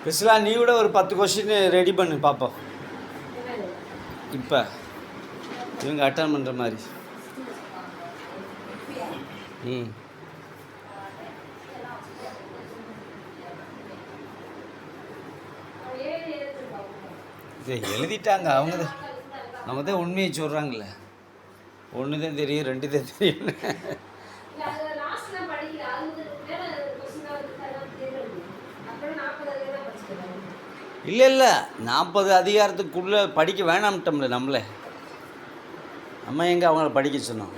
பிஸ்லா நீ கூட ஒரு 10 கொஸ்டின் ரெடி பண்ணு பார்ப்போம். இப்போ இவங்க அட்டன் பண்ணுற மாதிரி. ம் இதை எழுதிட்டாங்க. அவங்க தான் உண்மையை சொல்கிறாங்களே. 1 தான் தெரியும், 2 தான் தெரியும். இல்லை 40 அதிகாரத்துக்குள்ளே படிக்க வேணாம்ட்டோம்ல நம்மளே. நம்ம எங்கே அவங்கள படிக்க சொன்னோம்?